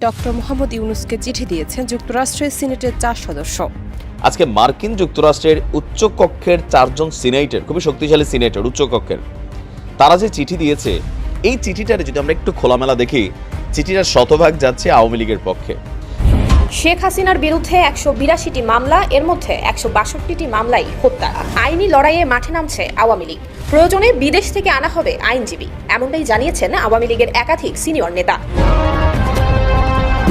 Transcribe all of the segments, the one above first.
Doctor Mohammad ইউনূসকে চিঠি দিয়েছেন যুক্তরাষ্ট্রের সিনেটের 4 সদস্য। আজকে মার্কিন যুক্তরাষ্ট্রের উচ্চ কক্ষের 4 জন সিনেটর, খুবই শক্তিশালী সিনেটর উচ্চ কক্ষের, তারা যে চিঠি দিয়েছে, এই চিঠিটারে যদি আমরা একটু খোলামেলা দেখি, চিঠিটার শতভাগ যাচ্ছে আওয়ামী লীগের পক্ষে। শেখ হাসিনার বিরুদ্ধে 182টি মামলা, এর মধ্যে 162টি মামলাই হত্যা। আইনি লড়াইয়ে মাঠে নামছে আওয়ামী লীগ। প্রয়োজনে বিদেশ থেকে আনা হবে আইনজীবী, এমনটাই জানিয়েছেন আওয়ামী লীগের একাধিক সিনিয়র নেতা।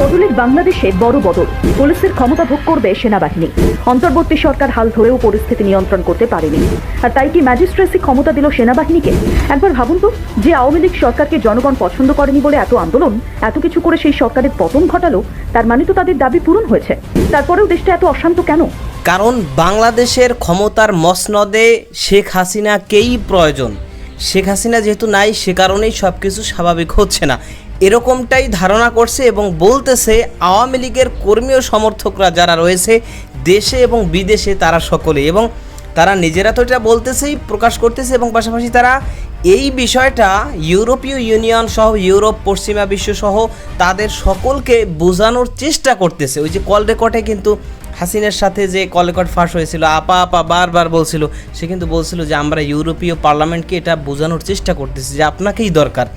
বদলের বাংলাদেশে বড় বদল, পুলিশের ক্ষমতা ভোগ করবে সেনাবাহিনী। অন্তর্বর্তী সরকার হাল ধরেও পরিস্থিতি নিয়ন্ত্রণ করতে পারেনি, আর তাই কি ম্যাজিস্ট্রেসি ক্ষমতা দিল সেনাবাহিনীকে? একবার ভাবুন তো, যে আওয়ামী লীগ সরকারকে জনগণ পছন্দ করেনি বলে এত আন্দোলন, এত কিছু করে সেই সরকারের পতন ঘটালো, তার মানে তো তাদের দাবি পূরণ হয়েছে। তারপরেও দেশটা এত অশান্ত কেন? কারণ বাংলাদেশের ক্ষমতার মসনদে শেখ হাসিনাকেই প্রয়োজন। শেখ হাসিনা যেহেতু নাই, সে কারণেই সব কিছু স্বাভাবিক হচ্ছে না, এরকমটাই ধারণা করছে এবং বলতেছে আওয়ামী লীগের কর্মী ও সমর্থকরা যারা রয়েছে দেশে এবং বিদেশে, তারা সকলে, এবং তারা নিজেরা তো এটা বলতেছেই, প্রকাশ করতেছে, এবং পাশাপাশি তারা এই বিষয়টা ইউরোপীয় ইউনিয়ন সহ ইউরোপ, পশ্চিমা বিশ্ব সহ তাদের সকলকে বোঝানোর চেষ্টা করতেছে। ওই যে কল রেকর্ডে কিন্তু হাসিনের সাথে যে কল রেকর্ড ফাঁস হয়েছিল, আপা আপা বারবার বলছিল, সে কিন্তু বলছিল যে আমরা ইউরোপীয় পার্লামেন্টকে এটা বোঝানোর চেষ্টা করতেছি যে আপনাকেই দরকার।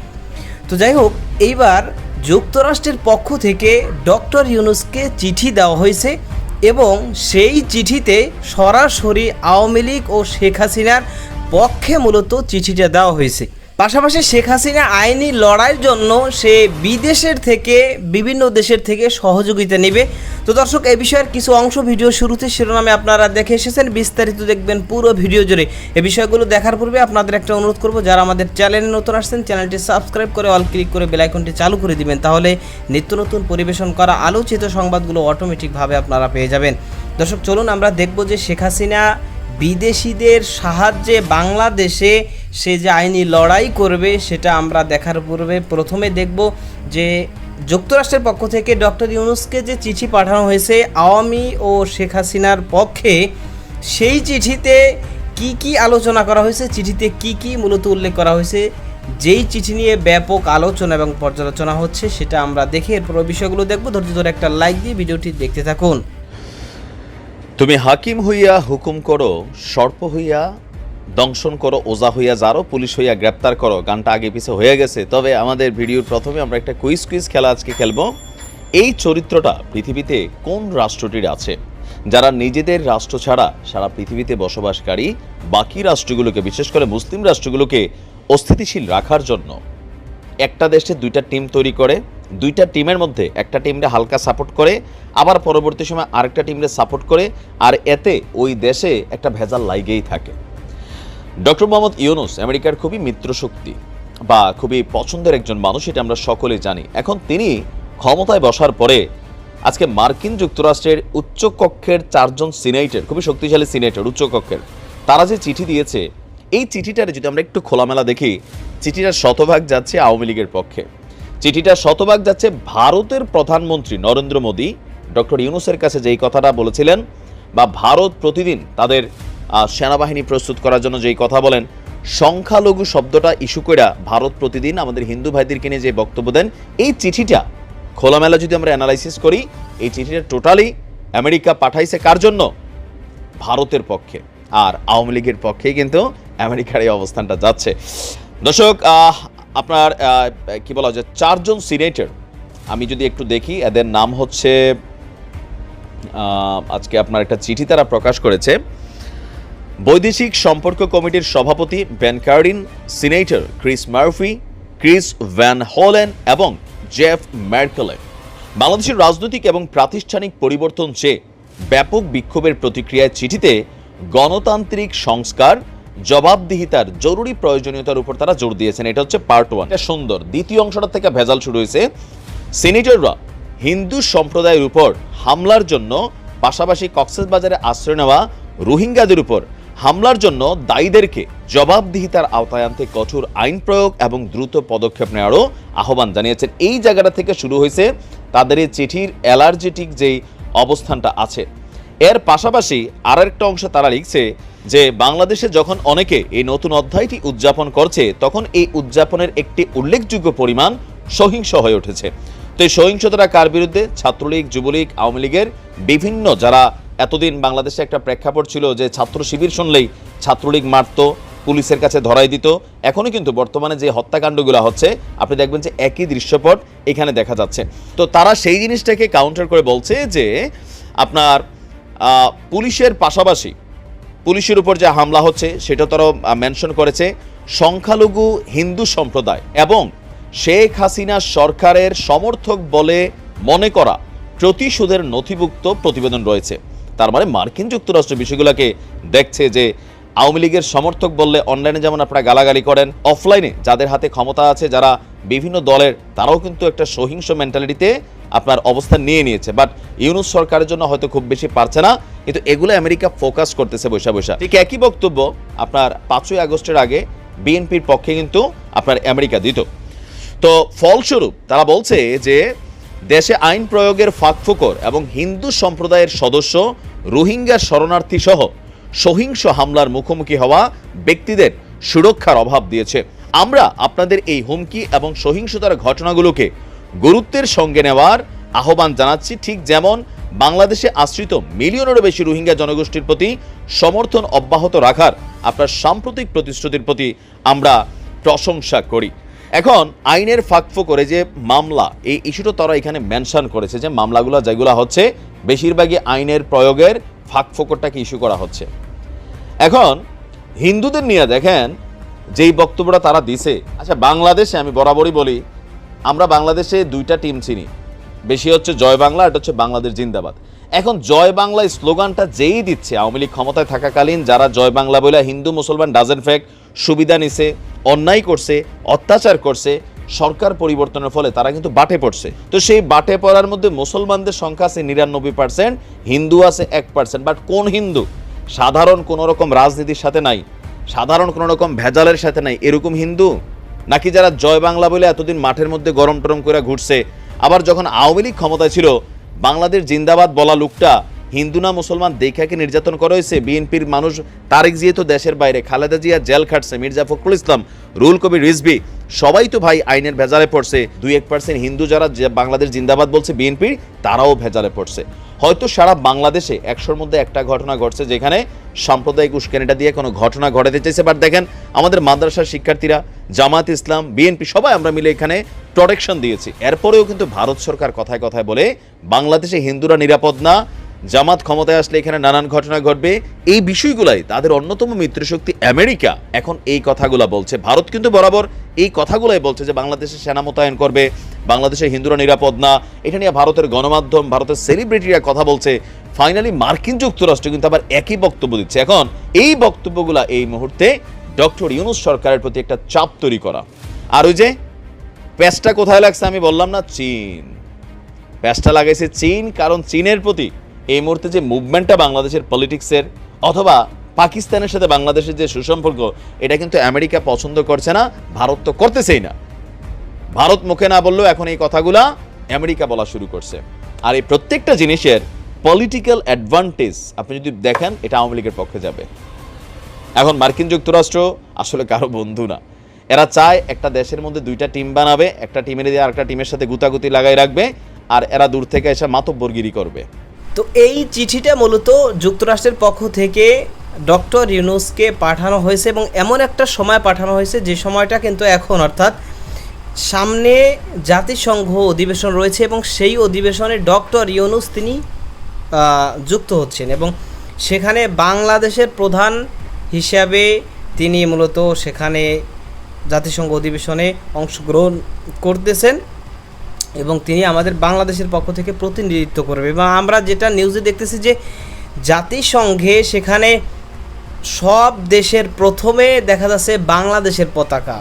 তো যাই হোক, এইবার যুক্তরাষ্ট্রের পক্ষ থেকে ডক্টর ইউনূসকে চিঠি দেওয়া হয়েছে এবং সেই চিঠিতে সরাসরি আওয়ামী লীগ ও শেখ হাসিনার পক্ষে মূলত চিঠিটা দেওয়া হয়েছে। পাশাপাশি শেখ হাসিনা আইনি লড়াইয়ের জন্য সে বিদেশের থেকে, বিভিন্ন দেশের থেকে সহযোগিতা নেবে। তো দর্শক, এই বিষয়ের কিছু অংশ ভিডিও শুরুতে শিরোনামে আপনারা দেখে এসেছেন, বিস্তারিত দেখবেন পুরো ভিডিও জুড়ে। এই বিষয়গুলো দেখার পূর্বে আপনাদের একটা অনুরোধ করব, যারা আমাদের চ্যানেলে নতুন আসছেন, চ্যানেলটি সাবস্ক্রাইব করে অল ক্লিক করে বেল আইকনটি চালু করে দিবেন, তাহলে নিত্য নতুন পরিবেশন করা আলোচিত সংবাদগুলো অটোমেটিকভাবে আপনারা পেয়ে যাবেন। দর্শক, চলুন আমরা দেখব যে শেখ হাসিনা বিদেশিদের সাহায্যে বাংলাদেশে সে যে আইনি লড়াই করবে, সেটা আমরা দেখার পূর্বে প্রথমে দেখব যে যুক্তরাষ্ট্রের পক্ষ থেকে ডক্টর ইউনূসকে যে চিঠি পাঠানো হয়েছে আওয়ামী ও শেখ হাসিনার পক্ষে, সেই চিঠিতে কি কি আলোচনা করা হয়েছে, চিঠিতে কি কি মূলত উল্লেখ করা হয়েছে, যেই চিঠি নিয়ে ব্যাপক আলোচনা এবং পর্যালোচনা হচ্ছে, সেটা আমরা দেখে এরপর বিষয়গুলো দেখব। ধৈর্য ধরে একটা লাইক দিয়ে ভিডিওটি দেখতে থাকুন। তুমি হাকিম হইয়া হুকুম করো, সর্প হইয়া দংশন করো, ওজা হইয়া যারো, পুলিশ হইয়া গ্রেপ্তার করো। গানটা আগে পিছে হয়ে গেছে, তবে আমাদের ভিডিওর প্রথমে আমরা একটা কুইজ খেলা আজকে খেলবো। এই চরিত্রটা পৃথিবীতে কোন রাষ্ট্রটির আছে, যারা নিজেদের রাষ্ট্র ছাড়া সারা পৃথিবীতে বসবাসকারী বাকি রাষ্ট্রগুলোকে, বিশেষ করে মুসলিম রাষ্ট্রগুলোকে অস্থিতিশীল রাখার জন্য একটা দেশে 2টা টিম তৈরি করে, 2টা টিমের মধ্যে একটা টিমরে হালকা সাপোর্ট করে, আবার পরবর্তী সময় আরেকটা টিমরে সাপোর্ট করে, আর এতে ওই দেশে একটা ভেজাল লাইগেই থাকে। ডক্টর মোহাম্মদ ইউনূস আমেরিকার খুবই মিত্রশক্তি বা খুবই পছন্দের একজন মানুষ, এটা আমরা সকলেই জানি। এখন তিনি ক্ষমতায় বসার পরে আজকে মার্কিন যুক্তরাষ্ট্রের উচ্চ কক্ষের 4 জন সিনেটর, খুবই শক্তিশালী সিনেটর উচ্চ কক্ষের, তারা যে চিঠি দিয়েছে, এই চিঠিটারে যদি আমরা একটু খোলামেলা দেখি, চিঠিটার শতভাগ যাচ্ছে আওয়ামী লীগের পক্ষে। চিঠিটা শতভাগ যাচ্ছে ভারতের প্রধানমন্ত্রী নরেন্দ্র মোদী ডক্টর ইউনূসের কাছে যেই কথাটা বলেছিলেন, বা ভারত প্রতিদিন তাদের সেনাবাহিনী প্রস্তুত করার জন্য যেই কথা বলেন, সংখ্যালঘু শব্দটা ইস্যু করে ভারত প্রতিদিন আমাদের হিন্দু ভাইদেরকে নিয়ে যে বক্তব্য দেন, এই চিঠিটা খোলামেলা যদি আমরা অ্যানালাইসিস করি, এই চিঠিটা টোটালি আমেরিকা পাঠাইছে কার জন্য? ভারতের পক্ষে। আর আওয়ামী লীগের পক্ষেই কিন্তু আমেরিকার এই অবস্থানটা যাচ্ছে। দর্শক, আপনার কি বলা যায়, 4 জন সিনেটর আমি যদি একটু দেখি, এদের নাম হচ্ছে, আজকে আপনার একটা চিঠি তারা প্রকাশ করেছে। বৈদেশিক সম্পর্ক কমিটির সভাপতি Ben Cardin, senator Chris Murphy, Chris van Hollen এবং জেফ মেরকেলে বাংলাদেশের রাজনৈতিক এবং প্রাতিষ্ঠানিক পরিবর্তন চেয়ে ব্যাপক বিক্ষোভের প্রতিক্রিয়ায় চিঠিতে গণতান্ত্রিক সংস্কার, জবাবদিহিতার জরুরি প্রয়োজনীয়তার উপর তারা জোর দিয়েছেন। এটা হচ্ছে পার্ট 1। এটা সুন্দর। দ্বিতীয় অংশটা থেকে ভেজাল শুরু হয়েছে। সিনেটররা হিন্দু সম্প্রদায়ের উপর হামলার জন্য, পাশাপাশি কক্সবাজারে আশ্রয় নেওয়া রোহিঙ্গাদের উপর হামলার জন্য দায়ীদেরকে জবাবদিহিতার আওতায় আনতে কঠোর আইন প্রয়োগ এবং দ্রুত পদক্ষেপ নেওয়ারও আহ্বান জানিয়েছেন। এই জায়গাটা থেকে শুরু হয়েছে তাদের এই চিঠির অ্যালার্জেটিক যেই অবস্থানটা আছে। এর পাশাপাশি আরেকটা অংশ তারা লিখছে যে বাংলাদেশে যখন অনেকে এই নতুন অধ্যায়টি উদযাপন করছে, তখন এই উদযাপনের একটি উল্লেখযোগ্য পরিমাণ সহিংস হয়ে উঠেছে। তো এই সহিংসতাটা কার বিরুদ্ধে? ছাত্রলীগ, যুবলীগ, আওয়ামী লীগের বিভিন্ন যারা এতদিন বাংলাদেশে একটা প্রেক্ষাপট ছিল যে ছাত্র শিবির শুনলেই ছাত্রলীগ মারত, পুলিশের কাছে ধরাই দিত। এখনও কিন্তু বর্তমানে যে হত্যাকাণ্ডগুলো হচ্ছে আপনি দেখবেন যে একই দৃশ্যপট এখানে দেখা যাচ্ছে। তো তারা সেই জিনিসটাকে কাউন্টার করে বলছে যে আপনার পুলিশের পাশাপাশি পুলিশের উপর যে হামলা হচ্ছে সেটা তারা মেনশন করেছে সংখ্যালঘু হিন্দু সম্প্রদায় এবং শেখ হাসিনা সরকারের সমর্থক বলে মনে করা প্রতিশোধের নথিভুক্ত প্রতিবেদন রয়েছে। তার মানে মার্কিন যুক্তরাষ্ট্র বিষয়গুলোকে দেখছে যে আওয়ামী লীগের সমর্থক বললে অনলাইনে যেমন আপনারা গালাগালি করেন, অফলাইনে যাদের হাতে ক্ষমতা আছে, যারা বিভিন্ন দলের, তারাও কিন্তু একটা সহিংস মেন্টালিটিতে আপনার অবস্থান নিয়ে নিয়েছে। বাট ইউনূস সরকারের জন্য হয়তো খুব বেশি পারছে না, কিন্তু এগুলো আমেরিকা ফোকাস করতেছে বৈশা বৈশা। ঠিক একই বক্তব্য আপনার 5ই আগস্টের আগে বিএনপির পক্ষে কিন্তু আপনার আমেরিকা দিত। তো ফলস্বরূপ তারা বলছে যে দেশে আইন প্রয়োগের ফাঁকফোকর এবং হিন্দু সম্প্রদায়ের সদস্য, রোহিঙ্গা শরণার্থী সহ সহিংস হামলার মুখোমুখি হওয়া ব্যক্তিদের সুরক্ষার অভাব দিয়েছে। আমরা আপনাদের এই হুমকি এবং সহিংসতার ঘটনাগুলোকে গুরুত্বের সঙ্গে নেওয়ার আহ্বান জানাচ্ছি, ঠিক যেমন বাংলাদেশে আশ্রিত মিলিয়নেরও বেশি রোহিঙ্গা জনগোষ্ঠীর প্রতি সমর্থন অব্যাহত রাখার আপনার সাম্প্রতিক প্রতিশ্রুতির প্রতি আমরা প্রশংসা করি। এখন আইনের ফাঁকফোকরে যে মামলা, এই ইস্যুটা তারা এখানে মেনশন করেছে যে মামলাগুলো যেগুলো হচ্ছে বেশিরভাগই আইনের প্রয়োগের ফাঁকফোকরটাকে ইস্যু করা হচ্ছে। এখন হিন্দুদের নিয়ে দেখেন যেই বক্তব্যটা তারা দিছে। আচ্ছা, বাংলাদেশে আমি বরাবরই বলি আমরা বাংলাদেশে দুইটা টিম চিনি, বেশি হচ্ছে জয় বাংলা, এটা হচ্ছে বাংলাদেশ জিন্দাবাদ। এখন জয় বাংলা স্লোগানটা যেই দিচ্ছে আওয়ামী লীগ ক্ষমতায় থাকাকালীন, যারা জয় বাংলা বলে হিন্দু মুসলমান ডাজেন্ট ফ্যাক্ট, সুবিধা নিছে, অন্যায় করছে, অত্যাচার করছে, সরকার পরিবর্তনের ফলে তারা কিন্তু বাটে পড়ছে। তো সেই বাটে পড়ার মধ্যে মুসলমানদের সংখ্যা আছে 99%, হিন্দু আছে 1%। বাট কোন হিন্দু? সাধারণ কোনো রকম রাজনীতির সাথে নাই, সাধারণ কোনো রকম ভেজালের সাথে নাই, এরকম হিন্দু? নাকি যারা জয় বাংলা বলে এতদিন মাঠের মধ্যে গরম টরম করে ঘুরছে, আবার যখন আওয়ামী লীগ ক্ষমতায় ছিল বাংলাদেশ জিন্দাবাদ বলা লোকটা হিন্দু না মুসলমান দেখাকে নির্যাতন করা হয়েছে। বিএনপির মানুষ, তারেক জিয়া তো দেশের বাইরে, খালেদা জিয়া জেল খাটছে, মির্জা ফখরুল ইসলাম, রুহুল কবির রিজভী, সবাই তো ভাই আইনের ভেজালে পড়ছে। 2-1% হিন্দু যারা বাংলাদেশ জিন্দাবাদ বলছে বিএনপির, তারাও ভেজালে পড়ছে। হয়তো সারা বাংলাদেশে 100-র মধ্যে একটা ঘটনা ঘটছে যেখানে সাম্প্রদায়িক উস্কানিটা দিয়ে কোনো ঘটনা ঘটাতে চাইছে। বাট দেখেন আমাদের মাদ্রাসার শিক্ষার্থীরা, জামাত ইসলাম, বিএনপি সবাই আমরা মিলে এখানে প্রোটেকশন দিয়েছি। এরপরেও কিন্তু ভারত সরকার কথায় কথায় বলে বাংলাদেশে হিন্দুরা নিরাপদ না, জামাত ক্ষমতায় আসলে এখানে নানান ঘটনা ঘটবে। এই বিষয়গুলাই তাদের অন্যতম মিত্রশক্তি আমেরিকা এখন এই কথাগুলা বলছে। ভারত কিন্তু বরাবর এই কথাগুলাই বলছে যে বাংলাদেশে সেনা মোতায়েন করবে, বাংলাদেশে হিন্দুরা নিরাপদ না। এটা নিয়ে ভারতের গণমাধ্যম, ভারতের সেলিব্রিটিরা কথা বলছে। ফাইনালি মার্কিন যুক্তরাষ্ট্র কিন্তু আবার একই বক্তব্য দিচ্ছে। এখন এই বক্তব্যগুলা এই মুহূর্তে ডক্টর ইউনূস সরকারের প্রতি একটা চাপ তৈরি করা। আর ওই যে প্যাচটা কোথায় লাগছে আমি বললাম না, চীন। প্যাচটা লাগাইছে চীন, কারণ চীনের প্রতি এই মুহূর্তে যে মুভমেন্টটা বাংলাদেশের পলিটিক্সের অথবা পাকিস্তানের সাথে বাংলাদেশের যে সুসম্পর্ক, এটা কিন্তু আমেরিকা পছন্দ করছে না, ভারত তো করতেছেই না। ভারত মুখে না বললেও এখন এই কথাগুলা আমেরিকা বলা শুরু করছে। আর এই প্রত্যেকটা জিনিসের পলিটিক্যাল অ্যাডভান্টেজ আপনি যদি দেখেন, এটা আওয়ামী লীগের পক্ষে যাবে। এখন মার্কিন যুক্তরাষ্ট্র আসলে কারো বন্ধু না। এরা চায় একটা দেশের মধ্যে দুইটা টিম বানাবে, একটা টিমের দিয়ে আরেকটা টিমের সাথে গুতাগুতি লাগাই রাখবে, আর এরা দূর থেকে এসে মাতব্বরগিরি করবে। তো এই চিঠিটা মূলত যুক্তরাষ্ট্রের পক্ষ থেকে ডক্টর ইউনূসকে পাঠানো হয়েছে এবং এমন একটা সময় পাঠানো হয়েছে যে সময়টা কিন্তু এখন, অর্থাৎ সামনে জাতিসংঘ অধিবেশন রয়েছে এবং সেই অধিবেশনে ডক্টর ইউনূস তিনি যুক্ত হচ্ছেন এবং সেখানে বাংলাদেশের প্রধান হিসাবে তিনি মূলত সেখানে জাতিসংঘ অধিবেশনে অংশগ্রহণ করতেছেন এবং তিনি আমাদের বাংলাদেশের পক্ষ থেকে প্রতিনিধিত্ব করবে। এবং আমরা যেটা নিউজে দেখতেছি যে জাতিসংঘে সেখানে সব দেশের প্রথমে দেখা যাচ্ছে বাংলাদেশের পতাকা,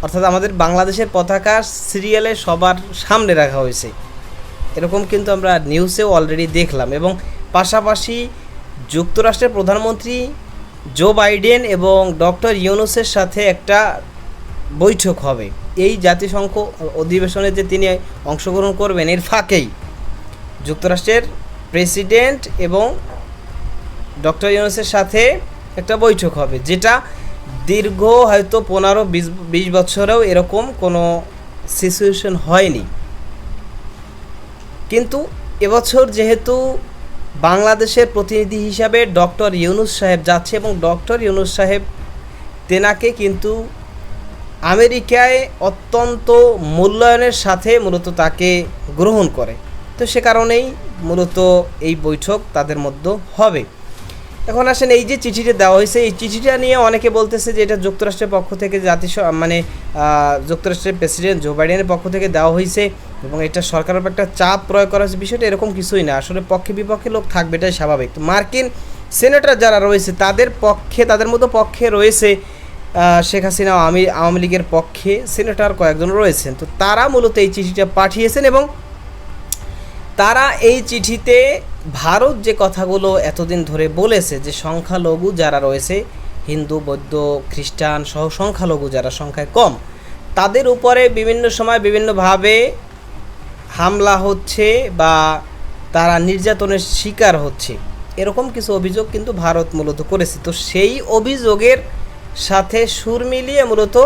অর্থাৎ আমাদের বাংলাদেশের পতাকা সিরিয়ালে সবার সামনে রাখা হয়েছে, এরকম কিন্তু আমরা নিউজেও অলরেডি দেখলাম। এবং পাশাপাশি যুক্তরাষ্ট্রের প্রধানমন্ত্রী জো বাইডেন এবং ডক্টর ইউনূসের সাথে একটা বৈঠক হবে এই জাতিসংঘ অধিবেশনে, যে তিনি অংশগ্রহণ করবেন এর ফাঁকেই যুক্তরাষ্ট্রের প্রেসিডেন্ট এবং ডক্টর ইউনূসের সাথে একটা বৈঠক হবে, যেটা দীর্ঘ হয়তো 15-20 বছরেও এরকম কোনো সিচুয়েশন হয়নি। কিন্তু এবছর যেহেতু বাংলাদেশের প্রতিনিধি হিসাবে ডক্টর ইউনূস সাহেব যাচ্ছে এবং ডক্টর ইউনূস সাহেব তেনাকে কিন্তু আমেরিকায় অত্যন্ত মূল্যায়নের সাথে মূলত তাকে গ্রহণ করে। তো সে কারণেই মূলত এই বৈঠক তাদের মধ্যে হবে। এখন আসেন, এই যে চিঠিটা দেওয়া হয়েছে, এই চিঠিটা নিয়ে অনেকে বলতেছে যে এটা যুক্তরাষ্ট্রের পক্ষ থেকে যুক্তরাষ্ট্রের প্রেসিডেন্ট জো বাইডেনের পক্ষ থেকে দেওয়া হয়েছে এবং এটা সরকারের উপর একটা চাপ প্রয়োগ করা হয়েছে। বিষয়টা এরকম কিছুই না, আসলে পক্ষে বিপক্ষে লোক থাকবে, এটাই স্বাভাবিক। তো মার্কিন সেনেটর যারা রয়েছে তাদের মধ্যে পক্ষে রয়েছে শেখ হাসিনা, আওয়ামী লীগের পক্ষে সেনেটর কয়েকজন রয়েছেন। তো তারা মূলত এই চিঠিটা পাঠিয়েছেন এবং তারা এই চিঠিতে ভারত যে কথাগুলো এতদিন ধরে বলেছে যে সংখ্যালঘু যারা রয়েছে, হিন্দু, বৌদ্ধ, খ্রিস্টান সহ সংখ্যালঘু যারা সংখ্যায় কম, তাদের উপরে বিভিন্ন সময় বিভিন্নভাবে হামলা হচ্ছে বা তারা নির্যাতনের শিকার হচ্ছে, এরকম কিছু অভিযোগ কিন্তু ভারত মূলত করেছে। তো সেই অভিযোগের সাথে সুর মিলিয়ে মূলত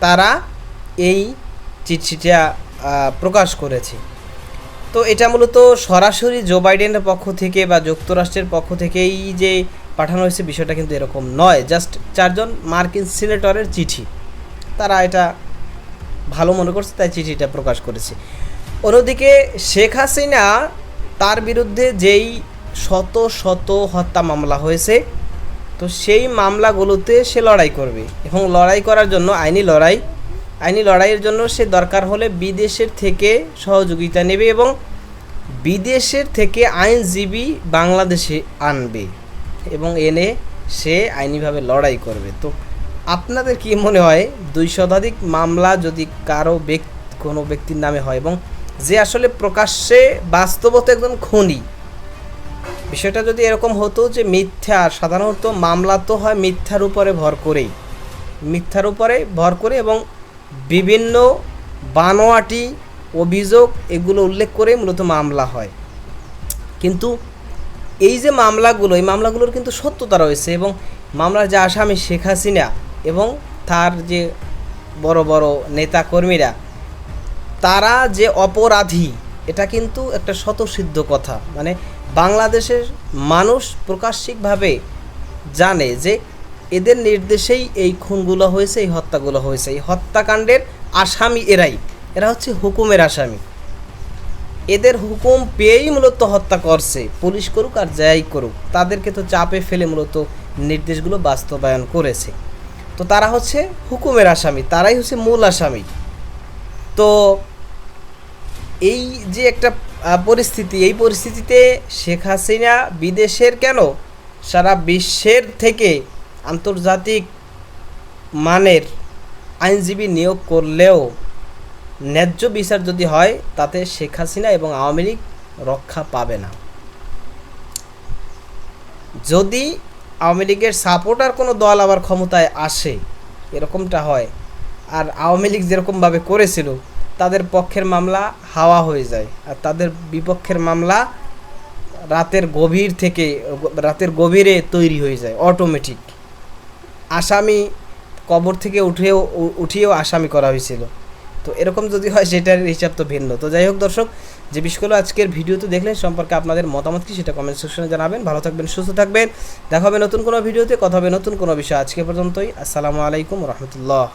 তারা এই চিঠিটা প্রকাশ করেছে। তো এটা মূলত সরাসরি জো বাইডেনের পক্ষ থেকে বা যুক্তরাষ্ট্রের পক্ষ থেকেই যে পাঠানো হয়েছে বিষয়টা কিন্তু এরকম নয়, জাস্ট 4 জন মার্কিন সিনেটরের চিঠি, তারা এটা ভালো মনে করছে তাই চিঠিটা প্রকাশ করেছে। অন্যদিকে শেখ হাসিনা তার বিরুদ্ধে যেই শত শত হত্যা মামলা হয়েছে, তো সেই মামলাগুলোতে সে লড়াই করবে এবং লড়াই করার জন্য আইনি লড়াইয়ের জন্য সে দরকার হলে বিদেশের থেকে সহযোগিতা নেবে এবং বিদেশের থেকে আইনজীবী বাংলাদেশে আনবে এবং এনে সে আইনিভাবে লড়াই করবে। তো আপনাদের কি মনে হয় 2 শতাধিক মামলা যদি কোনো ব্যক্তির নামে হয় এবং যে আসলে প্রকাশ্যে বাস্তবত একজন খুনি, বিষয়টা যদি এরকম হতো যে সাধারণত মামলা তো হয় মিথ্যার উপরে ভর করে এবং বিভিন্ন বানোয়াটি অভিযোগ এগুলো উল্লেখ করে মূলত মামলা হয়। কিন্তু এই যে এই মামলাগুলোর কিন্তু সত্যতা রয়েছে এবং মামলার যে আসামি শেখ হাসিনা এবং তার যে বড় বড় নেতাকর্মীরা, তারা যে অপরাধী এটা কিন্তু একটা স্বতঃসিদ্ধ কথা। মানে বাংলাদেশের মানুষ প্রকাশ্যিকভাবে জানে যে এদের নির্দেশেই এই খুনগুলো হয়েছে, এই হত্যাগুলো হয়েছে, এই হত্যাকাণ্ডের আসামি এরা হচ্ছে হুকুমের আসামি। এদের হুকুম পেয়েই মূলত হত্যা করছে, পুলিশ করুক আর যাই করুক, তাদেরকে তো চাপে ফেলে মূলত নির্দেশগুলো বাস্তবায়ন করেছে। তো তারা হচ্ছে হুকুমের আসামি, তারাই হচ্ছে মূল আসামি। তো এই যে একটা পরিস্থিতি, এই পরিস্থিতিতে শেখ হাসিনা বিদেশের কেন সারা বিশ্বের থেকে আন্তর্জাতিক মানের আইনজীবী নিয়োগ করলেও ন্যায্য বিচার যদি হয় তাতে শেখ হাসিনা এবং আওয়ামী লীগ রক্ষা পাবে না। যদি আওয়ামী লীগের সাপোর্টার কোনো দল আবার ক্ষমতায় আসে, এরকমটা হয়, আর আওয়ামী লীগ যেরকমভাবে করেছিল তাদের পক্ষের মামলা হাওয়া হয়ে যায় আর তাদের বিপক্ষের মামলা রাতের গভীরে তৈরি হয়ে যায় অটোমেটিক। আসামি কবর থেকে উঠিয়েও আসামি করা হয়েছিল। তো এরকম যদি হয় সেটার হিসাব তো ভিন্ন। তো যাই হোক দর্শক, যে বিষয়গুলো আজকের ভিডিওতে দেখলেন সম্পর্কে আপনাদের মতামত কি সেটা কমেন্ট সেকশনে জানাবেন। ভালো থাকবেন, সুস্থ থাকবেন, দেখা হবে নতুন কোনো ভিডিওতে, কথা হবে নতুন কোনো বিষয়। আজকে পর্যন্তই, আসসালামু আলাইকুম রহমতুল্লাহ।